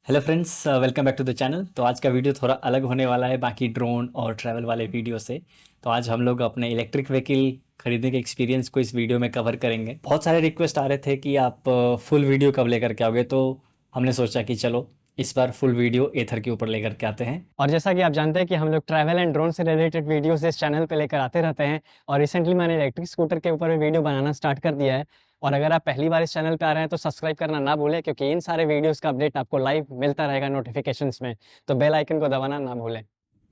Hello friends, welcome back to the channel. तो आज का वीडियो थोड़ा अलग होने वाला है बाकी ड्रोन और ट्रैवल वाले वीडियो से। तो आज हम लोग अपने इलेक्ट्रिक व्हीकल खरीदने के एक्सपीरियंस को इस वीडियो में कवर करेंगे। बहुत सारे रिक्वेस्ट आ रहे थे कि आप फुल वीडियो कब लेकर के आओगे, तो हमने सोचा कि चलो इस बार फुल वीडियो एथर के ऊपर लेकर के आते हैं। और जैसा कि आप जानते हैं कि हम लोग ट्रैवल एंड ड्रोन से रिलेटेड वीडियोस इस चैनल पे लेकर आते रहते हैं। और रिसेंटली मैंने इलेक्ट्रिक स्कूटर के ऊपर भी वीडियो बनाना स्टार्ट कर दिया है। और अगर आप पहली बार इस चैनल पे आ रहे हैं तो सब्सक्राइब करना ना भूलें, क्योंकि इन सारे वीडियोस का अपडेट आपको लाइव मिलता रहेगा नोटिफिकेशंस में। तो बेल आइकन को दबाना ना भूलें।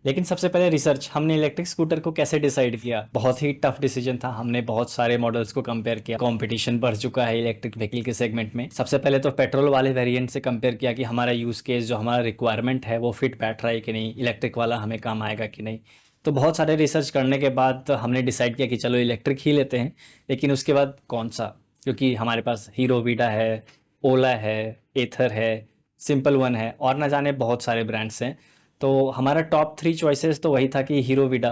लेकिन सबसे पहले रिसर्च, हमने इलेक्ट्रिक स्कूटर को कैसे डिसाइड किया। बहुत ही टफ डिसीजन था। हमने बहुत सारे मॉडल्स को कंपेयर किया। कंपटीशन बढ़ चुका है इलेक्ट्रिक व्हीकल के सेगमेंट में। सबसे पहले तो पेट्रोल वाले वेरिएंट से कंपेयर किया कि हमारा यूज़ केस, जो हमारा रिक्वायरमेंट है, वो फिट बैठ रहा है कि नहीं, इलेक्ट्रिक वाला हमें काम आएगा कि नहीं। तो बहुत सारे रिसर्च करने के बाद हमने डिसाइड किया कि चलो इलेक्ट्रिक ही लेते हैं। लेकिन उसके बाद कौन सा, क्योंकि हमारे पास हीरो वीडा है, ओला है, एथर है, सिंपल वन है और ना जाने बहुत सारे ब्रांड्स हैं। तो हमारा टॉप 3 चॉइसेस तो वही था कि हीरो विडा,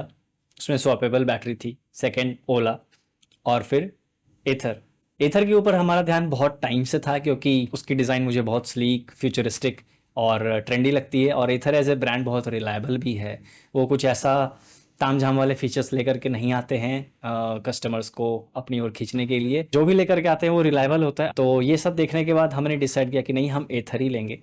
उसमें स्वैपेबल बैटरी थी, सेकंड ओला और फिर एथर। एथर के ऊपर हमारा ध्यान बहुत टाइम से था, क्योंकि उसकी डिज़ाइन मुझे बहुत स्लीक, फ्यूचरिस्टिक और ट्रेंडी लगती है। और एथर एज ए ब्रांड बहुत रिलायबल भी है। वो कुछ ऐसा ताम झाम वाले फीचर्स लेकर के नहीं आते हैं कस्टमर्स को अपनी ओर खींचने के लिए। जो भी लेकर के आते हैं वो रिलायबल होता है। तो ये सब देखने के बाद हमने डिसाइड किया कि नहीं, हम एथर ही लेंगे।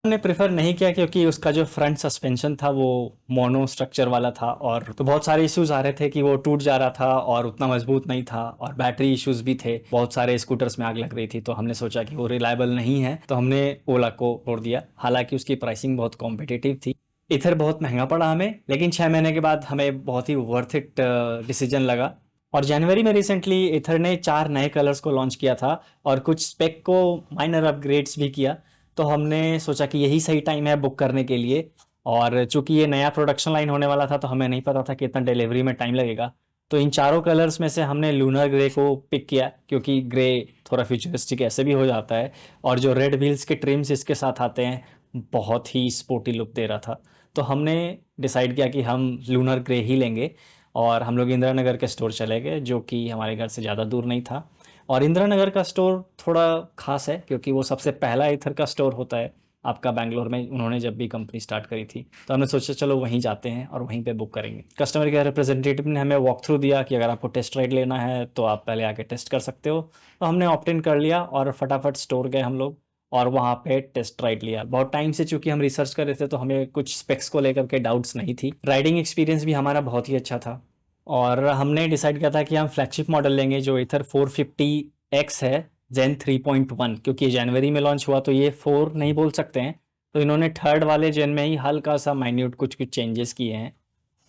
हमने प्रेफर नहीं किया क्योंकि उसका जो फ्रंट सस्पेंशन था वो मोनो स्ट्रक्चर वाला था, और तो बहुत सारे इश्यूज आ रहे थे कि वो टूट जा रहा था और उतना मजबूत नहीं था, और बैटरी इश्यूज भी थे। बहुत सारे स्कूटर्स में आग लग रही थी। तो हमने सोचा कि वो रिलायबल नहीं है, तो हमने ओला को छोड़ दिया। हालांकि उसकी प्राइसिंग बहुत कॉम्पिटिटिव थी। इथर बहुत महंगा पड़ा हमें, लेकिन 6 महीने के बाद हमें बहुत ही वर्थ इट डिसीजन लगा। और जनवरी में रिसेंटली इथर ने 4 नए कलर्स को लॉन्च किया था और कुछ स्पेक को माइनर अपग्रेड्स भी किया। तो हमने सोचा कि यही सही टाइम है बुक करने के लिए। और चूंकि ये नया प्रोडक्शन लाइन होने वाला था, तो हमें नहीं पता था कि इतना डिलीवरी में टाइम लगेगा। तो इन चारों कलर्स में से हमने लूनर ग्रे को पिक किया, क्योंकि ग्रे थोड़ा फ्यूचरिस्टिक ऐसे भी हो जाता है। और जो रेड व्हील्स के ट्रिम्स इसके साथ आते हैं, बहुत ही स्पोर्टी लुक दे रहा था। तो हमने डिसाइड किया कि हम लूनर ग्रे ही लेंगे। और हम लोग इंदिरा नगर के स्टोर चले गए, जो कि हमारे घर से ज़्यादा दूर नहीं था। और इंदिरा नगर का स्टोर थोड़ा खास है, क्योंकि वो सबसे पहला एथर का स्टोर होता है आपका बैंगलोर में, उन्होंने जब भी कंपनी स्टार्ट करी थी। तो हमने सोचा चलो वहीं जाते हैं और वहीं पे बुक करेंगे। कस्टमर केयर रिप्रेजेंटेटिव ने हमें वॉक थ्रू दिया कि अगर आपको टेस्ट राइड लेना है तो आप पहले आके टेस्ट कर सकते हो। तो हमने ऑप्ट इन कर लिया और फटाफट स्टोर गए हम लोग, और वहाँ पे टेस्ट राइड लिया। बहुत टाइम से चूंकि हम रिसर्च कर रहे थे, तो हमें कुछ स्पेक्स को लेकर के डाउट्स नहीं थी। राइडिंग एक्सपीरियंस भी हमारा बहुत ही अच्छा था। और हमने डिसाइड किया था कि हम फ्लैगशिप मॉडल लेंगे, जो इथर 450X है, जेन 3.1। क्योंकि जनवरी में लॉन्च हुआ, तो ये 4 नहीं बोल सकते हैं। तो इन्होंने थर्ड वाले जेन में ही हल्का सा माइन्यूट कुछ कुछ चेंजेस किए हैं।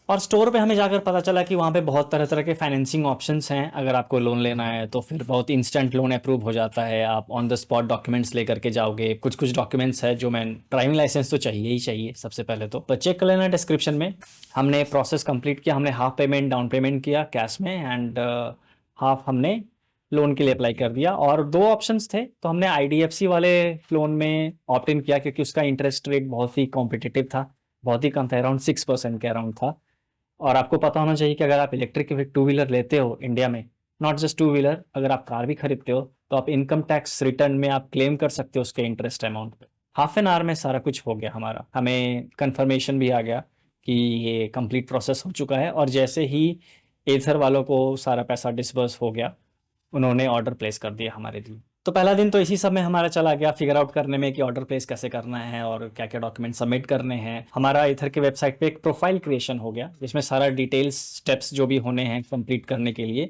और स्टोर पे हमें जाकर पता चला कि वहाँ पे बहुत तरह तरह के फाइनेंसिंग ऑप्शंस हैं। अगर आपको लोन लेना है तो फिर बहुत इंस्टेंट लोन अप्रूव हो जाता है। आप ऑन द स्पॉट डॉक्यूमेंट्स लेकर के जाओगे। कुछ कुछ डॉक्यूमेंट्स है, जो मैं ड्राइविंग लाइसेंस तो चाहिए ही चाहिए सबसे पहले। तो चेक कर लेना डिस्क्रिप्शन में। हमने प्रोसेस कंप्लीट किया। हमने हाफ पेमेंट डाउन पेमेंट किया कैश में, एंड हाफ हमने लोन के लिए अप्लाई कर दिया। और 2 ऑप्शंस थे, तो हमने आईडीएफसी वाले लोन में ऑप्ट इन किया, क्योंकि उसका इंटरेस्ट रेट बहुत ही कॉम्पिटिटिव था, बहुत ही कम था, अराउंड 6% के अराउंड था। और आपको पता होना चाहिए कि अगर आप इलेक्ट्रिक टू व्हीलर लेते हो इंडिया में, नॉट जस्ट टू व्हीलर, अगर आप कार भी खरीदते हो, तो आप इनकम टैक्स रिटर्न में आप क्लेम कर सकते हो उसके इंटरेस्ट अमाउंट पे। हाफ एन आवर में सारा कुछ हो गया हमारा। हमें कंफर्मेशन भी आ गया कि ये कंप्लीट प्रोसेस हो चुका है। और जैसे ही एथर वालों को सारा पैसा डिसबर्स हो गया, उन्होंने ऑर्डर प्लेस कर दिया हमारे लिए। तो पहला दिन तो इसी सब में हमारा चला गया, फिगर आउट करने में कि ऑर्डर प्लेस कैसे करना है और क्या क्या डॉक्यूमेंट सबमिट करने हैं। हमारा इधर के वेबसाइट पे एक प्रोफाइल क्रिएशन हो गया, जिसमें सारा डिटेल्स, स्टेप्स जो भी होने हैं कंप्लीट करने के लिए,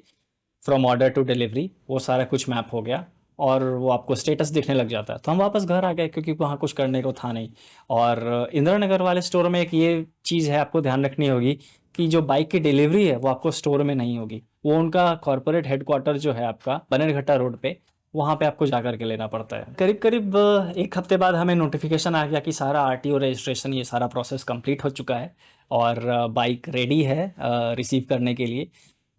फ्रॉम ऑर्डर टू डिलीवरी, वो सारा कुछ मैप हो गया। और वो आपको स्टेटस दिखने लग जाता है। तो हम वापस घर आ गए, क्योंकि वहाँ कुछ करने को था नहीं। और इंदिरा नगर वाले स्टोर में एक ये चीज़ है, आपको ध्यान रखनी होगी कि जो बाइक की डिलीवरी है वो आपको स्टोर में नहीं होगी। वो उनका कॉर्पोरेट हेडक्वार्टर जो है आपका बनेरघट्टा रोड पे, वहाँ पे आपको जा करके लेना पड़ता है। करीब करीब 1 हफ्ते बाद हमें नोटिफिकेशन आ गया कि सारा आरटीओ रजिस्ट्रेशन, ये सारा प्रोसेस कंप्लीट हो चुका है और बाइक रेडी है रिसीव करने के लिए।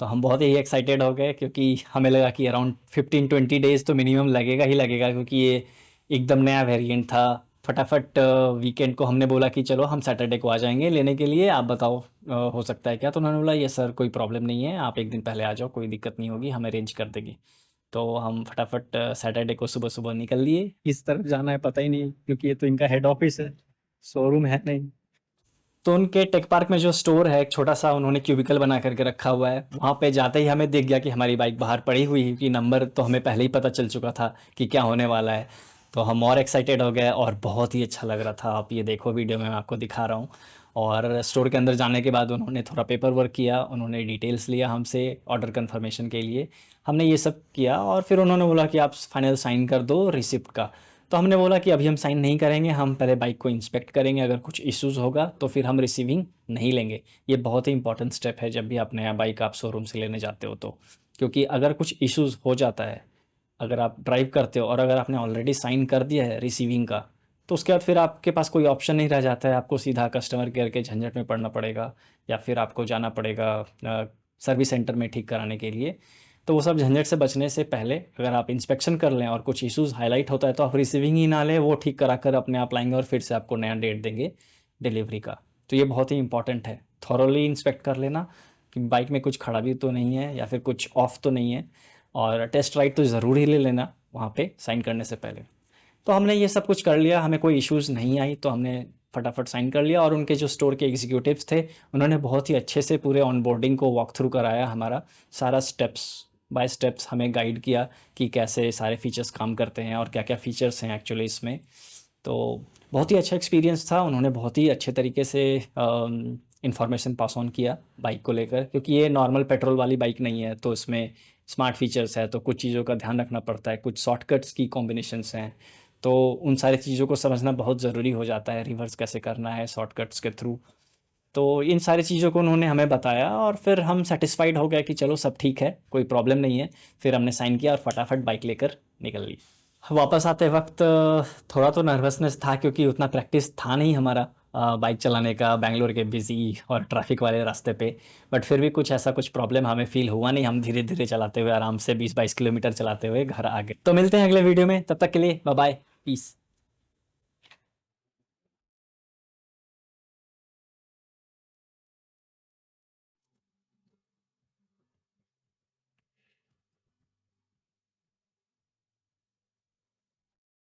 तो हम बहुत ही एक्साइटेड हो गए, क्योंकि हमें लगा कि अराउंड 15-20 डेज़ तो मिनिमम लगेगा ही लगेगा, क्योंकि ये एकदम नया वेरिएंट था। फटाफट वीकेंड को हमने बोला कि चलो हम सैटरडे को आ जाएंगे लेने के लिए, आप बताओ हो सकता है क्या। तो उन्होंने बोला ये सर कोई प्रॉब्लम नहीं है, आप एक दिन पहले आ जाओ, कोई दिक्कत नहीं होगी, हम अरेंज कर देंगे। तो हम फटाफट सैटरडे को सुबह-सुबह निकल लिए। किस तरफ जाना है पता ही नहीं, क्योंकि ये तो इनका हेड ऑफ़िस है, शोरूम है नहीं। तो उनके टेक पार्क में जो स्टोर है, एक छोटा-सा उन्होंने क्यूबिकल बना कर के रखा हुआ है। वहाँ पे जाते ही हमें दिख गया कि हमारी बाइक बाहर पड़ी हुई है, कि नंबर तो हमें पहले ही पता चल चुका था कि क्या होने वाला है। तो हम और एक्साइटेड हो गए और बहुत ही अच्छा लग रहा था। आप ये देखो वीडियो में मैं आपको दिखा रहा हूँ। और स्टोर के अंदर जाने के बाद उन्होंने थोड़ा पेपर वर्क किया, उन्होंने डिटेल्स लिया हमसे ऑर्डर कन्फर्मेशन के लिए। हमने ये सब किया और फिर उन्होंने बोला कि आप फाइनल साइन कर दो रिसिप्ट का। तो हमने बोला कि अभी हम साइन नहीं करेंगे, हम पहले बाइक को इंस्पेक्ट करेंगे, अगर कुछ इश्यूज़ होगा तो फिर हम रिसीविंग नहीं लेंगे। ये बहुत ही इंपॉर्टेंट स्टेप है जब भी आप नया बाइक आप शोरूम से लेने जाते हो तो, क्योंकि अगर कुछ इश्यूज़ हो जाता है, अगर आप ड्राइव करते हो और अगर आपने ऑलरेडी साइन कर दिया है रिसीविंग का, तो उसके बाद फिर आपके पास कोई ऑप्शन नहीं रह जाता है, आपको सीधा कस्टमर केयर के झंझट में पड़ना पड़ेगा या फिर आपको जाना पड़ेगा सर्विस सेंटर में ठीक कराने के लिए। तो वो सब झंझट से बचने से पहले अगर आप इंस्पेक्शन कर लें और कुछ इश्यूज़ हाईलाइट होता है तो आप रिसीविंग ही ना लें, वो ठीक करा कर अपने आप लाएंगे और फिर से आपको नया डेट देंगे डिलीवरी का। तो ये बहुत ही इंपॉर्टेंट है, थॉरोली इंस्पेक्ट कर लेना कि बाइक में कुछ खराबी तो नहीं है या फिर कुछ ऑफ तो नहीं है, और टेस्ट राइड तो ज़रूर ही ले लेना वहाँ पे साइन करने से पहले। तो हमने ये सब कुछ कर लिया, हमें कोई इश्यूज़ नहीं आई, तो हमने फटाफट साइन कर लिया। और उनके जो स्टोर के एग्जीक्यूटिव्स थे, उन्होंने बहुत ही अच्छे से पूरे ऑनबोर्डिंग को वॉक थ्रू कराया, हमारा सारा स्टेप्स बाय स्टेप्स हमें गाइड किया कि कैसे सारे फीचर्स काम करते हैं और क्या-क्या फीचर्स हैं एक्चुअली इसमें। तो बहुत ही अच्छा एक्सपीरियंस था, उन्होंने बहुत ही अच्छे तरीके से इन्फॉर्मेशन पास ऑन किया बाइक को लेकर, क्योंकि ये नॉर्मल पेट्रोल वाली बाइक नहीं है, तो इसमें स्मार्ट फीचर्स है, तो कुछ चीज़ों का ध्यान रखना पड़ता है, कुछ शॉर्टकट्स की कॉम्बिनेशंस हैं, तो उन सारी चीज़ों को समझना बहुत ज़रूरी हो जाता है, रिवर्स कैसे करना है शॉर्टकट्स के थ्रू। तो इन सारी चीज़ों को उन्होंने हमें बताया और फिर हम सैटिस्फाइड हो गए कि चलो सब ठीक है, कोई प्रॉब्लम नहीं है। फिर हमने साइन किया और फटाफट बाइक लेकर निकल ली। वापस आते वक्त थोड़ा तो नर्वसनेस था, क्योंकि उतना प्रैक्टिस था नहीं हमारा बाइक चलाने का बैंगलोर के बिजी और ट्रैफिक वाले रास्ते पे। बट फिर भी कुछ ऐसा कुछ प्रॉब्लम हमें फील हुआ नहीं, हम धीरे धीरे चलाते हुए आराम से 20-22 किलोमीटर चलाते हुए घर आ गए। तो मिलते हैं अगले वीडियो में, तब तक के लिए बाय बाय, पीस।